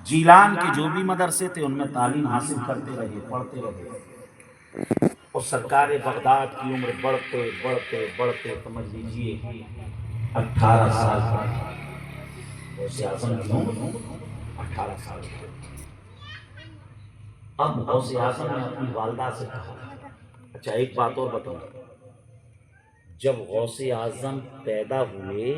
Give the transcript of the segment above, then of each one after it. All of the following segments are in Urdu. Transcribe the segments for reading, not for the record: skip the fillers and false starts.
جیلان کے جو بھی مدرسے تھے ان میں تعلیم حاصل کرتے رہے، پڑھتے رہے، اور سرکار بغداد کی عمر بڑھتے بڑھتے بڑھتے سمجھ لیجیے 18 سال پر غوث اعظم کی عمر 18 سال کی۔ اب غوث اعظم نے اپنی والدہ سے کہا، اچھا ایک بات اور بتاؤں، جب غوث اعظم پیدا ہوئے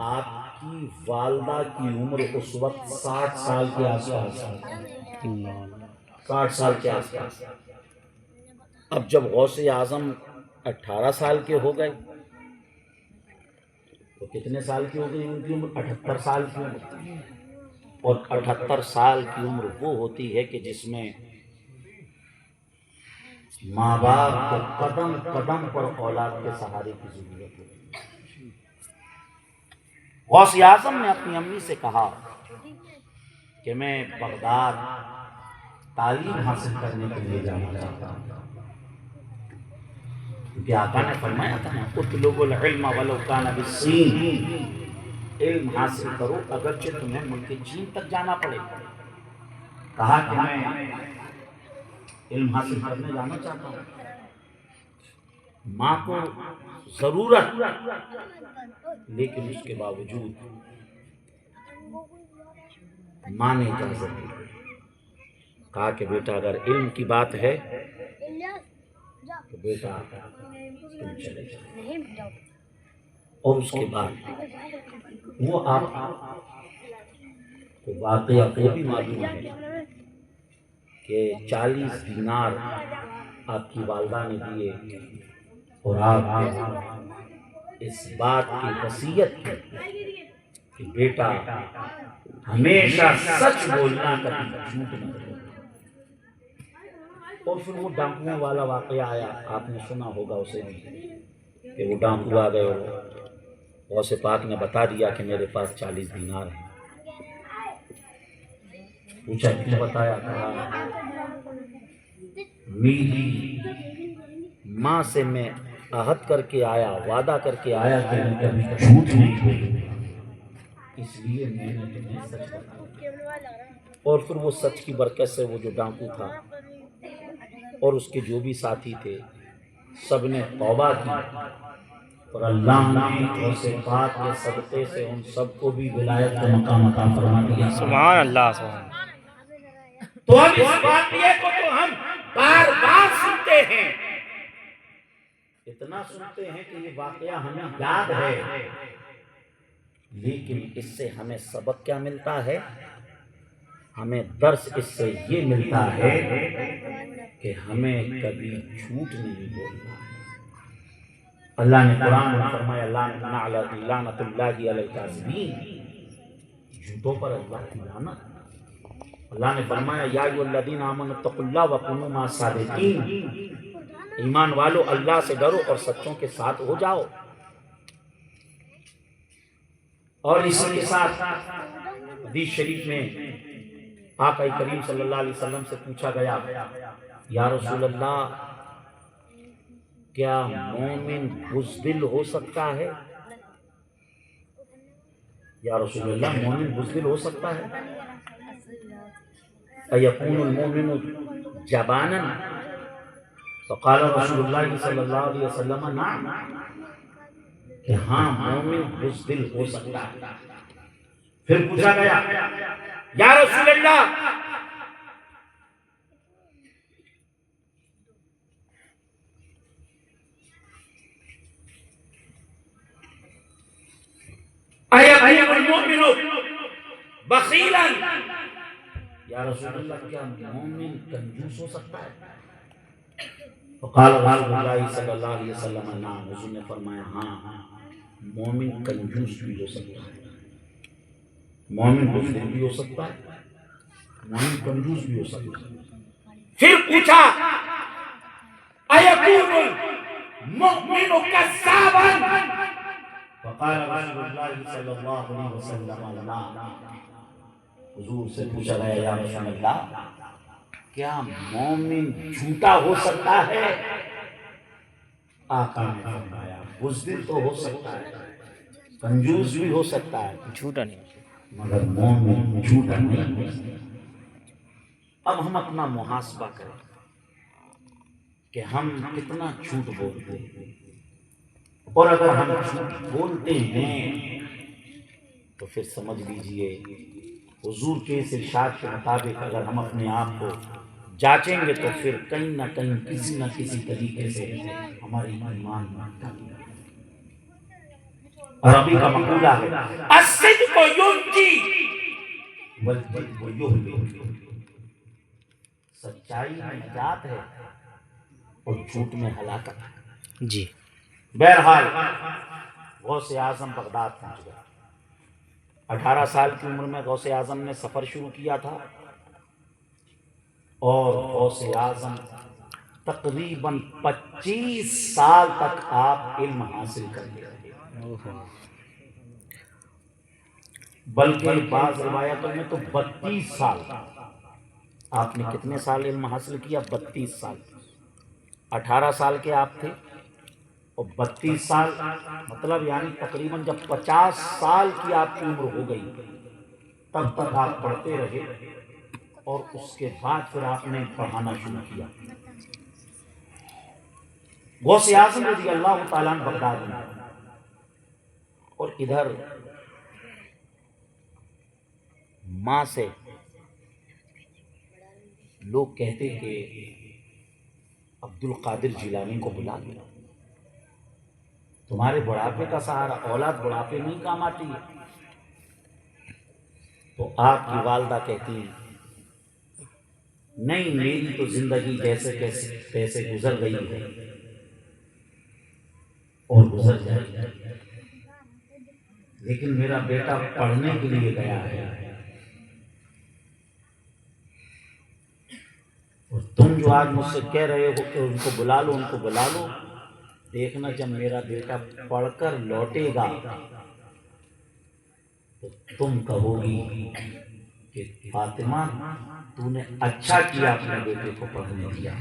آپ کی والدہ کی عمر اس وقت 60 سال کے آس پاس، 60 سال کے آس پاس۔ اب جب غوث اعظم 18 سال کے ہو گئے تو کتنے سال کی ہو گئی ان کی عمر؟ 78 سال کی عمر۔ اور 78 سال کی عمر وہ ہوتی ہے کہ جس میں ماں باپ کو قدم قدم پر اولاد کے سہارے کی ضرورت ہوتی ہے۔ غوث اعظم نے اپنی امی سے کہا کہ میں بغداد تعلیم حاصل کرنے کے لیے جانا چاہتا ہوں، کیونکہ آقا نے فرمایا تھا نا اطلبوا العلم ولو کان بالصین، علم حاصل کرو اگرچہ تمہیں ملک چین تک جانا پڑے۔ کہا کہ میں علم حاصل کرنے جانا چاہتا ہوں۔ ماں کو ضرورت، لیکن اس کے باوجود ماں نے اجازت دی۔ کہا کہ بیٹا اگر علم کی بات ہے تو بیٹا تم چلے جاؤ۔ اور اس کے بعد وہ آپ کو واقعہ کو بھی معلوم ہے کہ 40 دینار آپ کی والدہ نے دیے اور آپ اس بات کی وصیت کی کہ بیٹا ہمیشہ سچ بولنا، کبھی جھوٹ نہ بولنا۔ اور پھر وہ ڈاکوؤں والا واقعہ آیا، آپ نے سنا ہوگا اسے بھی، کہ وہ ڈاکو آ گئے اور غوث پاک نے بتا دیا کہ میرے پاس 40 دینار ہیں۔ پوچھا کیوں بتایا؟ کہا میری ماں سے میں عہد کر کے آیا، وعدہ کر کے آیا کہ میں کبھی جھوٹ نہیں بولوں گا، اس لیے میں نے تمہیں سچ بتایا۔ اور پھر وہ سچ کی برکت سے وہ جو ڈاکو تھا اور اس کے جو بھی ساتھی تھے سب نے توبہ کی، اور اللہ نے غوث پاک کے صدقے سے ان سب کو بھی ولایت کا مقام عطا فرما دیا۔ سبحان اللہ، سبحان اللہ۔ تو اب اس واقعے کو تو ہم بار بار سنتے ہیں، اتنا سنتے ہیں کہ یہ واقعہ ہمیں یاد ہے، لیکن اس سے ہمیں سبق کیا ملتا ہے؟ ہمیں درس اس سے یہ ملتا ہے کہ ہمیں کبھی جھوٹ نہیں بولنا ہے۔ اللہ نے قرآن میں فرمایا لعنت اللہ علی الکاذبین، جھوٹوں پر اللہ کی لعنت۔ اللہ نے فرمایا یا ایھا الذین آمنوا اتقوا اللہ وکونوا مع الصادقین، ایمان والو اللہ سے ڈرو اور سچوں کے ساتھ ہو جاؤ۔ اور اسی کے ساتھ حدیث شریف میں آقا کریم صلی اللہ علیہ وسلم سے پوچھا گیا یا رسول اللہ کیا مومن بزدل ہو سکتا ہے؟ یا رسول اللہ مومن بزدل ہو سکتا ہے؟ ایکون المؤمن جبانا؟ فقال رسول اللہ صلی اللہ علیہ وسلم نعم، کہ ہاں مومن بزدل ہو سکتا ہے۔ پھر پوچھا گیا یا رسول اللہ ایکون المؤمن بخیلا؟ یا رسول اللہ کیا مومن کنجوس ہو سکتا ہے؟ فقال رسول اللہ صلی اللہ علیہ وسلم نعم، حضور نے فرمایا ہاں مومن کنجوس بھی ہو سکتا ہے، مومن بزدل بھی ہو سکتا ہے، مومن کنجوس بھی ہو سکتا ہے۔ پھر پوچھا ایکون المؤمن کذابا؟ فقال رسول اللہ صلی اللہ علیہ وسلم لا، حضور سے پوچھا گیا یا رسول اللہ کیا مومن جھوٹا ہو سکتا ہے؟ آقا نے فرمایا بزدل تو ہو سکتا ہے، کنجوس بھی ہو سکتا ہے، جھوٹا نہیں۔ مگر مومن جھوٹا نہیں۔ اب ہم اپنا محاسبہ کریں کہ ہم کتنا جھوٹ بولتے ہیں، اور اگر ہم جھوٹ بولتے ہیں تو پھر سمجھ لیجئے حضور کے اس ارشاد کے مطابق اگر ہم اپنے آپ کو جانچیں گے تو پھر کہیں نہ کہیں کسی نہ کسی طریقے سے ہماری ایمان میں کمی ہے۔ عربی کا مقولہ ہے الصدق ینجی والکذب یہلک، سچائی میں نجات ہے اور جھوٹ میں ہلاکت ہے۔ جی بہرحال غوث اعظم بغداد پہنچ گئے۔ 18 سال کی عمر میں غوث اعظم نے سفر شروع کیا تھا، اور غوث اعظم تقریباً 25 سال تک آپ علم حاصل کرتے رہے، بلکہ بعض روایتوں میں تو 32 سال۔ آپ نے کتنے سال علم حاصل کیا؟ 32 سال۔ 18 سال کے آپ تھے اور 32 سال، مطلب یعنی تقریباً جب 50 سال کی آپ کی عمر ہو گئی تب تک آپ پڑھتے رہے، اور اس کے بعد پھر آپ نے پڑھانا شروع کیا۔ غوث اعظم رضی اللہ تعالیٰ عنہ بغداد میں، اور ادھر ماں سے لوگ کہتے کہ عبد القادر جیلانی کو بلا لیا، تمہارے بڑھاپے کا سہارا، اولاد بڑھاپے نہیں کام آتی ہے۔ تو آپ کی والدہ کہتی نہیں، میری تو زندگی جیسے تیسے گزر گئی ہے اور گزر جائے گی، لیکن میرا بیٹا پڑھنے کے لیے گیا ہے، اور تم جو آج مجھ سے کہہ رہے ہو کہ ان کو بلا لو، ان کو بلا لو، دیکھنا جب میرا بیٹا پڑھ کر لوٹے گا تو تم کہو گی کہ فاطمہ تو نے اچھا کیا اپنے بیٹے کو پڑھنے دیا۔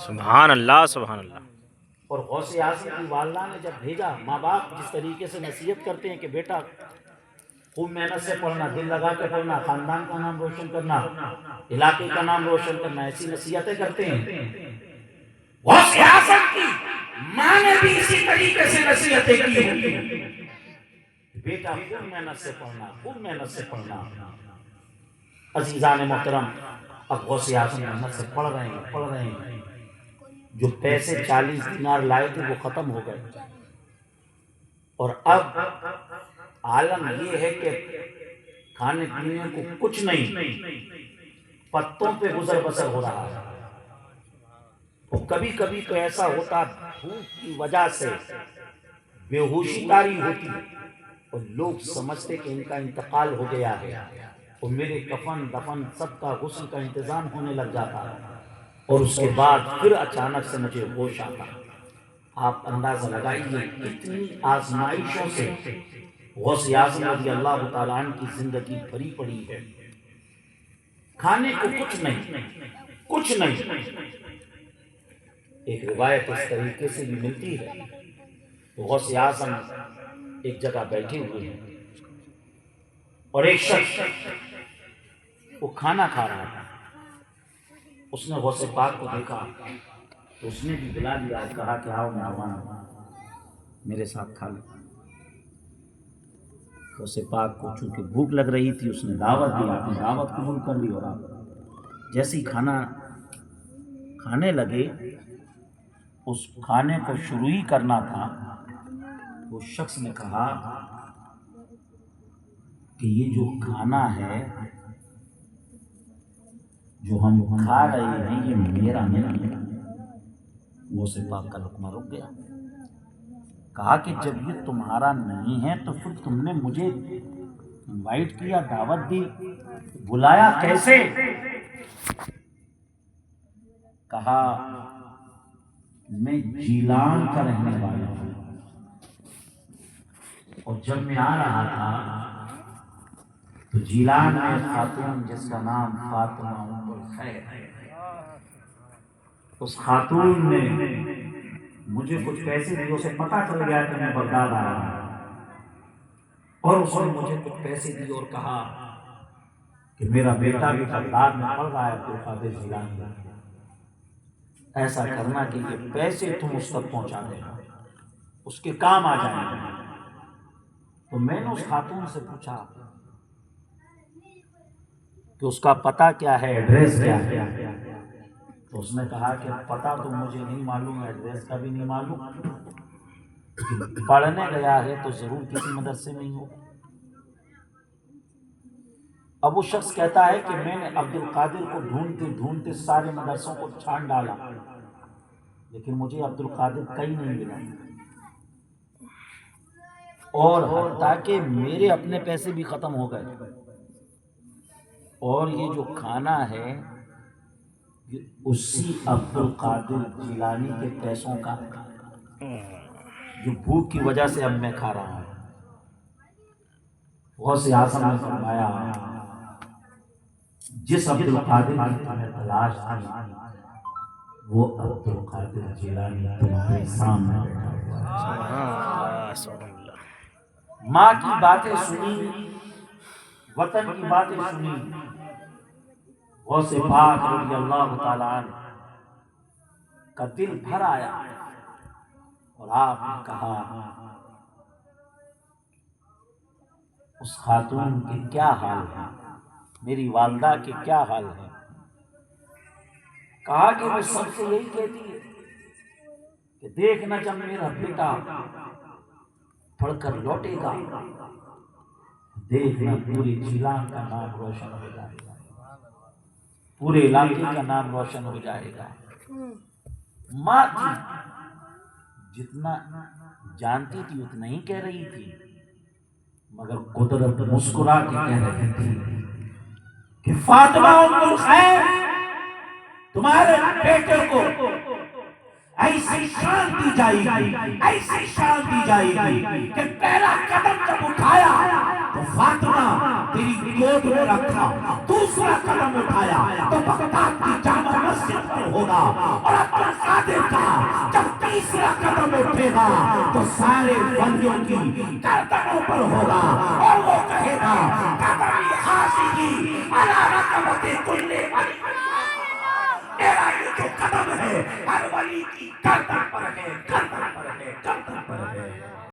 سبحان اللہ سبحان اللہ۔ اور غوث اعظم کی والدہ نے جب بھیجا، ماں باپ جس طریقے سے نصیحت کرتے ہیں کہ بیٹا خوب محنت سے پڑھنا، دل لگا کے پڑھنا، خاندان کا نام روشن کرنا، علاقے کا نام روشن کرنا، ایسی نصیحتیں کرتے ہیں۔ غوث اعظم کی ماں نے بھی اسی طریقے سے نصیحتیں کی ہیں، بیٹا خوب محنت سے پڑھنا، خوب محنت سے پڑھنا۔ عزیزان محترم، اب غوث اعظم محنت سے پڑھ رہے ہیں، جو پیسے 40 دینار لائے تھے وہ ختم ہو گئے، اور اب عالم یہ ہے کہ کھانے پینے کو کچھ نہیں، پتوں پہ گزر بسر ہو رہا ہے۔ اور کبھی کبھی تو ایسا ہوتا بھوک کی وجہ سے بے ہوشی طاری ہوتی اور لوگ سمجھتے کہ ان کا انتقال ہو گیا ہے، اور میرے کفن دفن سب کا غسل کا انتظام ہونے لگ جاتا ہے، اور اس کے بعد پھر اچانک سے مجھے ہوش آتا۔ آپ اندازہ لگائیے کتنی آزمائشوں سے غوث اعظم رضی اللہ تعالیٰ عنہ کی زندگی بھری پڑی ہے، کھانے کو کچھ نہیں۔ ایک روایت اس طریقے سے بھی ملتی ہے، غوث اعظم ایک جگہ بیٹھے ہوئے ہیں اور ایک شخص وہ کھانا کھا رہا تھا، اس نے غوث پاک کو دیکھا تو اس نے بھی بلا لیا اور کہا کہ آؤ مہمان میرے ساتھ کھا لو۔ غوث پاک کو چونکہ بھوک لگ رہی تھی، اس نے دعوت دی، آپ نے دعوت قبول کر لی، اور آپ جیسے ہی کھانا کھانے لگے، اس کھانے کو شروع ہی کرنا تھا، اس شخص نے کہا کہ یہ جو کھانا ہے جو ہم کھا رہے ہیں یہ میرا نہیں۔ غوث پاک کا لقمہ رک گیا، کہا کہ جب یہ تمہارا نہیں ہے تو پھر تم نے مجھے انوائٹ کیا، دعوت دی، بلایا کیسے؟ کہا میں جیلان کا رہنے والا ہوں، اور جب میں آ رہا تھا تو جیلان میں خاتون جس کا نام فاطمہ ام الخیر ہے، اس خاتون نے مجھے کچھ پیسے دیے، اسے پتا چل گیا کہ میں بغداد آ رہا ہوں، اور اس نے مجھے کچھ پیسے دیے اور کہا کہ میرا بیٹا بھی بغداد میں پڑھ رہا ہے عبد القادر جیلانی، ایسا کرنا کہ یہ پیسے تم اس تک پہنچا دینا، اس کے کام آ جائیں گے۔ تو میں نے اس خاتون سے پوچھا کہ اس کا پتہ کیا ہے، ایڈریس کیا ہے؟ تو اس نے کہا کہ پتہ تو مجھے نہیں معلوم، ایڈریس کا بھی نہیں معلوم، پڑھنے گیا ہے تو ضرور کسی مدرسے میں ہی ہو۔ اب وہ شخص کہتا ہے کہ میں نے عبد القادر کو ڈھونڈتے ڈھونڈتے سارے مدرسوں کو چھان ڈالا، لیکن مجھے عبد القادر کہیں نہیں ملا، اور حتیٰ کہ میرے اپنے پیسے بھی ختم ہو گئے، اور یہ جو کھانا ہے یہ اسی عبد القادر جیلانی کے پیسوں کا، جو بھوک کی وجہ سے اب میں کھا رہا ہوں۔ غوث اعظم نے فرمایا جس عبد القادر کی تمہیں تلاش تھی وہ عبد القادر جیلانی تمہارے سامنے بیٹھا ہوا ہے۔ سبحان اللہ۔ ماں کی باتیں سنی، وطن کی باتیں سنی، غوث پاک رضی اللہ تعالیٰ عنہ کا دل بھر آیا، اور آپ نے کہا اس خاتون کے کیا حال ہے، میری والدہ کے کیا حال ہے؟ کہا کہ وہ سب سے یہی کہتی ہے کہ دیکھنا جب میرا بیٹا پڑھ کر لوٹے گا، دیکھنا پوری جیلان کا نام روشن ہو جائے گا، پورے علاقے کا نام روشن ہو جائے گا۔ ماں تھی، جتنا جانتی تھی اتنا ہی کہہ رہی تھی، مگر قدرت مسکرا کے کہہ رہی تھی کہ فاطمہ ام الخیر تمہارے بیٹے کو ایسی شان دی جائے گی، ایسی شان دی جائے گی کہ پہلا قدم جب اٹھایا تو فاطمہ تیری گود میں رکھا، دوسرا قدم اٹھایا تو بغداد کی جامع مسجد پر ہوگا، اور عبد القادر کا جب تیسرا قدم اٹھے گا تو سارے ولیوں کی گردنوں پر ہوگا، اور وہ کہے گا قدمی حاضری علی رقبت کل ولی